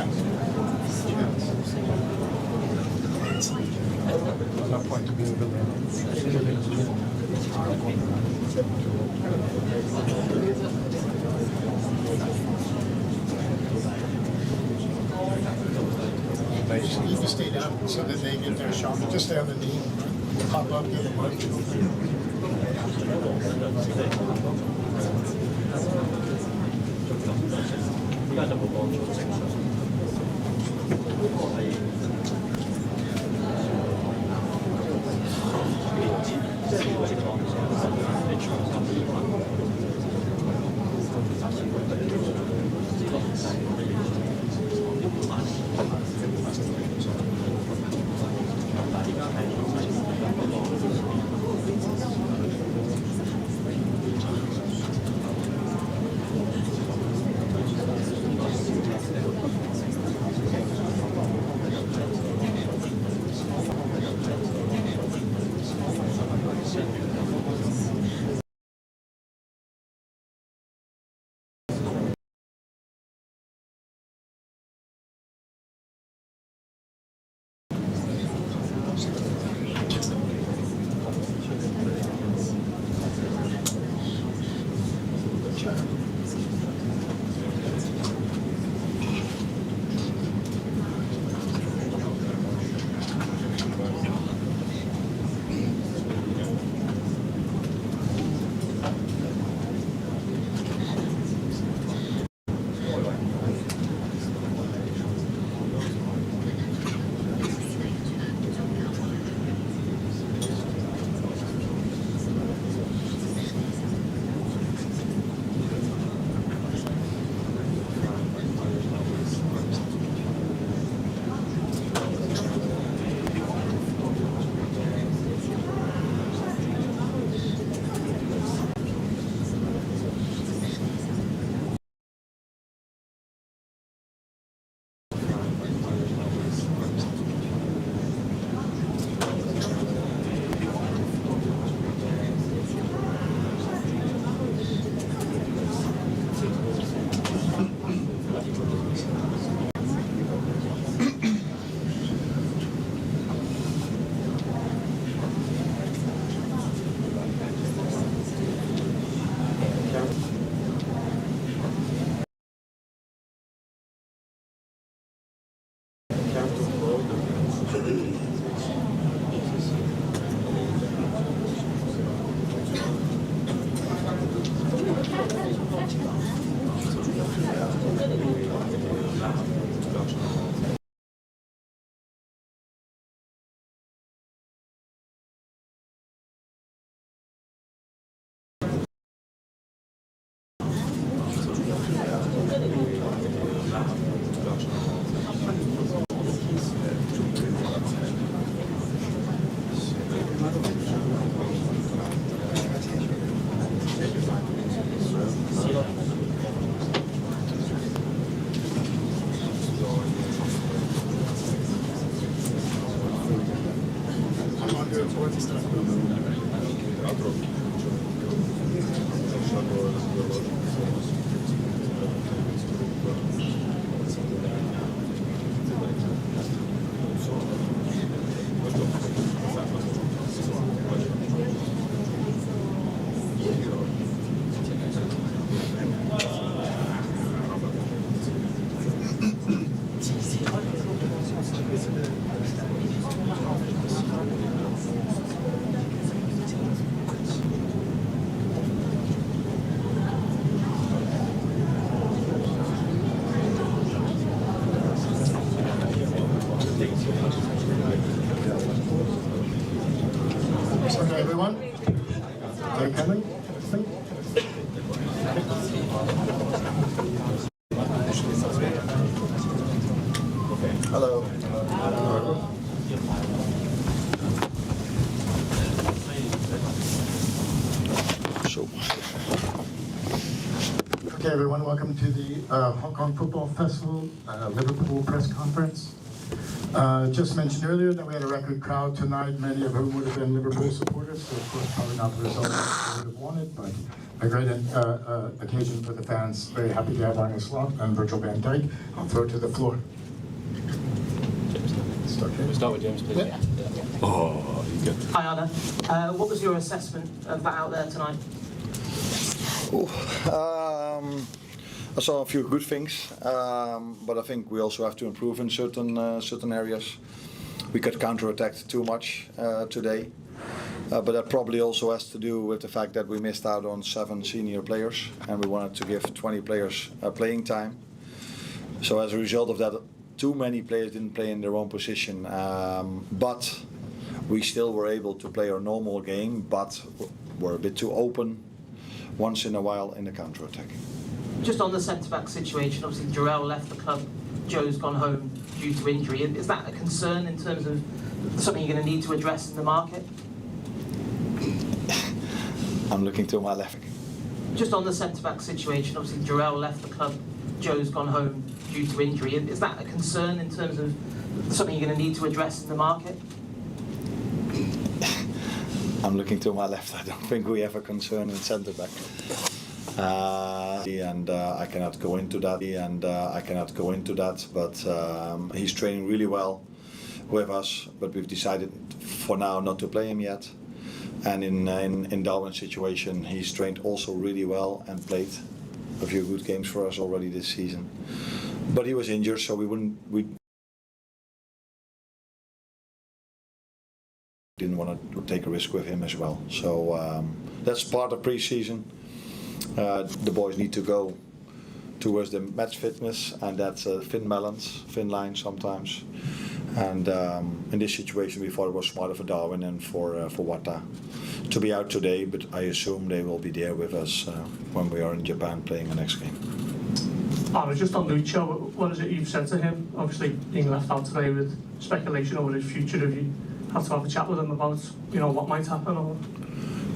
No point to being They just need to stay down so that they get their shot. Just stay on the knee, pop up, give them one. Okay, everyone. Okay, coming. Hello. Okay, everyone, welcome to the Hong Kong Football Festival Liverpool press conference. Just mentioned earlier that we had a record crowd tonight, many of whom would have been Liverpool supporters, so of course probably not the result that we would have wanted, but a great occasion for the fans. Very happy to have Arne Slot and Virgil van Dijk. I'll throw it to the floor. We'll start with James, please. Yeah. Oh, you get. Hi Arne, what was your assessment of that out there tonight? I saw a few good things, but I think we also have to improve in certain areas. We got counter-attacked too much today, but that probably also has to do with the fact that we missed out on 7 senior players, and we wanted to give 20 players playing time. So as a result of that, too many players didn't play in their own position, but we still were able to play our normal game, but were a bit too open once in a while in the counter-attack. Just on the centre-back situation, obviously Jarrell left the club, Joe's gone home due to injury. Is that a concern in terms of something you're going to need to address in the market? I'm looking to my left. Just on the centre-back situation, obviously Jarrell left the club, Joe's gone home due to injury. Is that a concern in terms of something you're going to need to address in the market? I'm looking to my left. I don't think we have a concern in centre-back. And I cannot go into that. But he's training really well with us. But we've decided for now not to play him yet. And in Darwin's situation, he's trained also really well and played a few good games for us already this season. But he was injured, so we didn't want to take a risk with him as well. So that's part of pre-season. The boys need to go towards the match fitness, and that's thin balance, thin line sometimes. And in this situation, we thought it was smarter for Darwin and for Wata to be out today. But I assume they will be there with us when we are in Japan playing the next game. Arne, just on Lucho, what is it you've said to him? Obviously, being left out today with speculation over his future, have you had to have a chat with him about, what might happen? Or?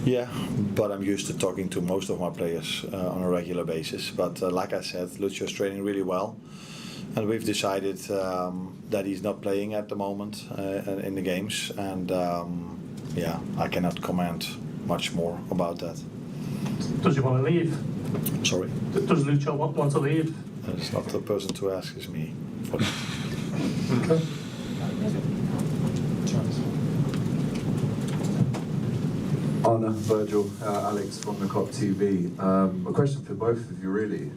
Yeah, but I'm used to talking to most of my players on a regular basis. But like I said, Lucho's training really well. And we've decided that he's not playing at the moment in the games. And yeah, I cannot comment much more about that. Does he want to leave? Sorry? Does Lucho want to leave? It's not the person to ask, it's me. Okay. Arne, Virgil, Alex from the Cop TV. A question for both of you really.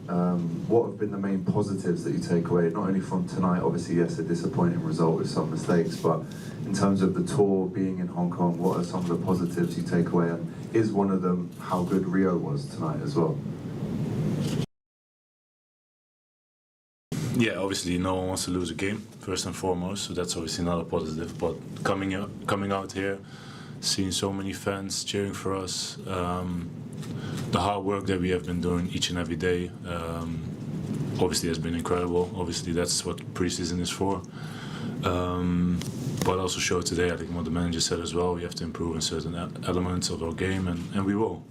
What have been the main positives that you take away, not only from tonight, obviously yes, a disappointing result with some mistakes, but in terms of the tour, being in Hong Kong, what are some of the positives you take away, and is one of them how good Rio was tonight as well? Yeah, obviously no one wants to lose a game, first and foremost, so that's obviously not a positive. But coming out here, seeing so many fans cheering for us, the hard work that we have been doing each and every day, obviously has been incredible. Obviously that's what pre-season is for. But also showed today, I think what the manager said as well, we have to improve in certain elements of our game, and we will.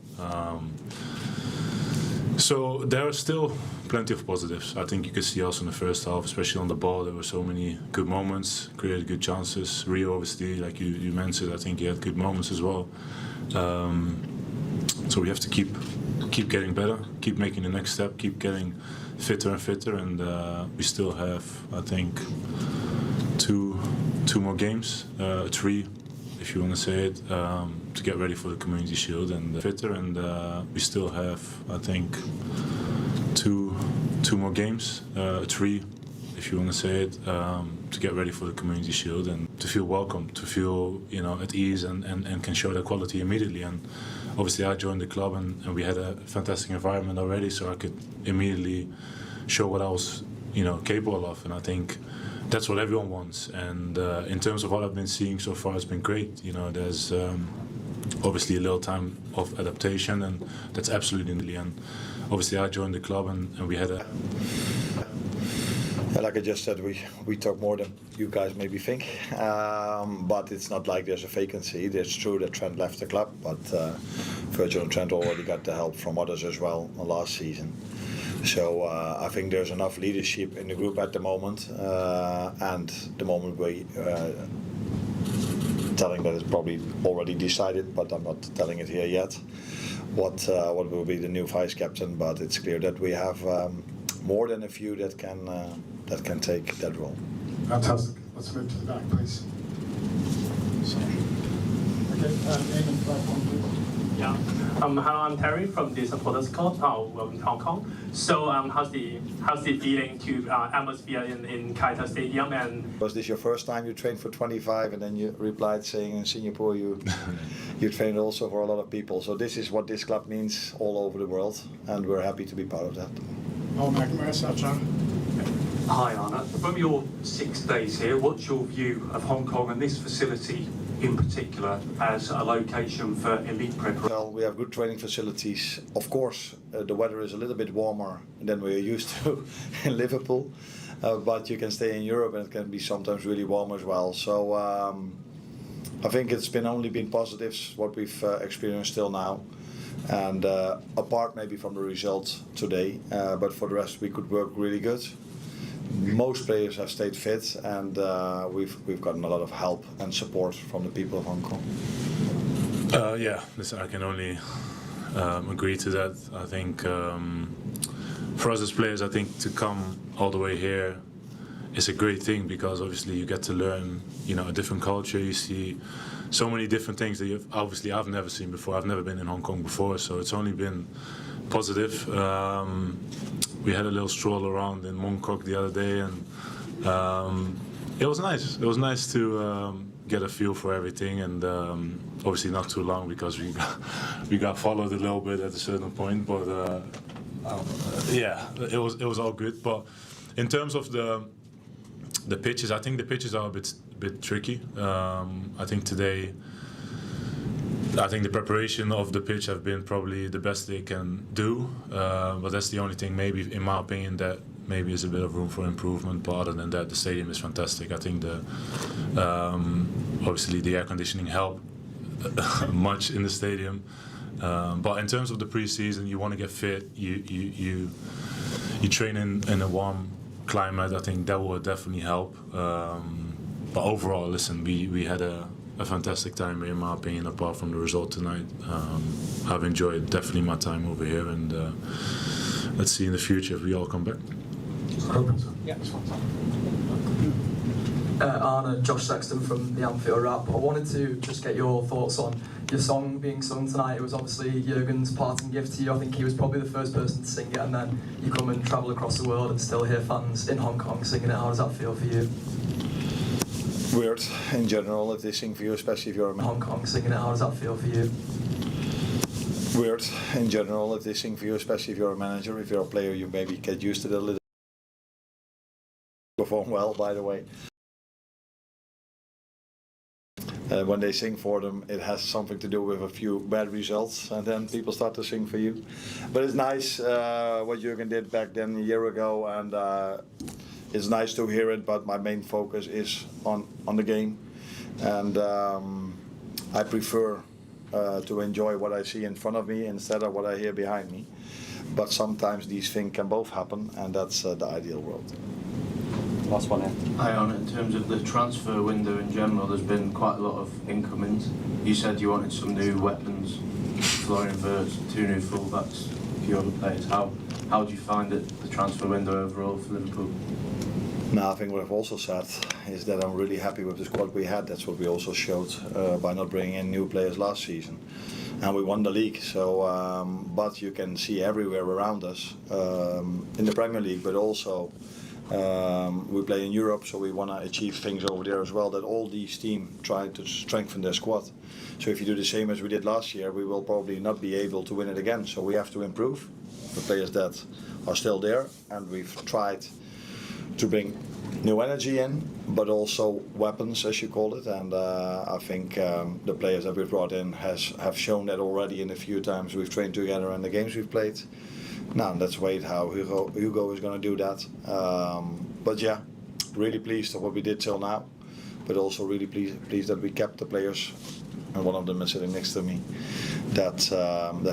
So there are still plenty of positives. I think you can see also in the first half, especially on the ball, there were so many good moments, created good chances. Rio, obviously, like you mentioned, I think he had good moments as well. So we have to keep getting better, keep making the next step, keep getting fitter and fitter, and we still have, I think, two more games, 3, if you want to say it, to get ready for the Community Shield and fitter, and we still have, I think, two more games, 3, if you want to say it, to get ready for the Community Shield and to feel welcome, to feel at ease and can show that quality immediately. And obviously I joined the club and we had a fantastic environment already, so I could immediately show what I was capable of, and I think that's what everyone wants. And in terms of what I've been seeing so far, it's been great. There's obviously a little time of adaptation, and that's absolutely needed. And obviously I joined the club and we had a... Like I just said, we talk more than you guys maybe think, but it's not like there's a vacancy. It's true that Trent left the club, but Virgil and Trent already got the help from others as well last season. So I think there's enough leadership in the group at the moment, and the moment we telling that it's probably already decided, but I'm not telling it here yet, what will be the new vice captain. But it's clear that we have more than a few that can take that role. Fantastic. let's move to the back, please. Okay, name and platform, please. Yeah. Hello, I'm Terry from the Supporters Club, in Hong Kong. So, how's the feeling to atmosphere in Qatar Stadium? And Was this your first time you trained for 25, and then you replied saying in Singapore you trained also for a lot of people. So this is what this club means all over the world, and we're happy to be part of that. Oh, McNamara, Sachan. Hi Arne, from your 6 days here, what's your view of Hong Kong and this facility in particular as a location for elite preparation? Well, we have good training facilities. Of course, the weather is a little bit warmer than we're used to in Liverpool, but you can stay in Europe and it can be sometimes really warm as well. So I think it's only been positives what we've experienced till now. And apart maybe from the result today, but for the rest we could work really good. Most players have stayed fit, and we've gotten a lot of help and support from the people of Hong Kong. Yeah, listen, I can only agree to that. I think for us as players, I think to come all the way here is a great thing, because obviously you get to learn, a different culture. You see so many different things that I've never seen before. I've never been in Hong Kong before, so it's only been positive. We had a little stroll around in Mong Kok the other day, and it was nice. It was nice to get a feel for everything, and obviously not too long, because we got followed a little bit at a certain point. But yeah, it was all good. But in terms of the pitches, I think the pitches are a bit tricky. I think today, the preparation of the pitch have been probably the best they can do, but that's the only thing, maybe in my opinion, that maybe is a bit of room for improvement. But other than that, the stadium is fantastic. I think obviously the air conditioning helped much in the stadium, but in terms of the pre-season, you want to get fit. You train in a warm climate. I think that will definitely help. But overall, listen, we had a fantastic time here, in my opinion, apart from the result tonight. I've enjoyed definitely my time over here, and let's see in the future if we all come back. Arne, Josh Sexton from the Anfield Rap. I wanted to just get your thoughts on your song being sung tonight. It was obviously Jurgen's parting gift to you. I think he was probably the first person to sing it, and then you come and travel across the world and still hear fans in Hong Kong singing it. How does that feel for you? Weird in general if they sing for you, especially if you're a Hong Kong singing it. How does that feel for you? Weird in general if they sing for you, especially if you're a manager. If you're a player, you maybe get used to it a little. Perform well, by the way. When they sing for them, it has something to do with a few bad results, and then people start to sing for you. But it's nice what Jurgen did back then a year ago, and it's nice to hear it. But my main focus is on the game, and I prefer to enjoy what I see in front of me instead of what I hear behind me. But sometimes these things can both happen, and that's the ideal world. Last one here. Hi Arne, in terms of the transfer window in general, there's been quite a lot of incomings. You said you wanted some new weapons, Florian Wirtz, 2 new fullbacks, a few other players. How do you find it, the transfer window overall for Liverpool? No, I think what I've also said is that I'm really happy with the squad we had. That's what we also showed by not bringing in new players last season. And we won the league, so but you can see everywhere around us, in the Premier League, but also we play in Europe, so we want to achieve things over there as well, that all these teams try to strengthen their squad. So if you do the same as we did last year, we will probably not be able to win it again. So we have to improve the players that are still there, and we've tried to bring new energy in, but also weapons, as you call it. And I think the players that we've brought in have shown that already in the few times we've trained together and the games we've played. Now let's wait how Hugo is going to do that. But yeah, really pleased of what we did till now, but also really pleased that we kept the players, and one of them is sitting next to me, that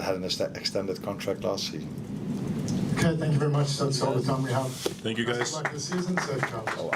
had an extended contract last season. Okay, thank you very much. That's all the time we have. Thank you, guys. Best of luck this season. Safe travels.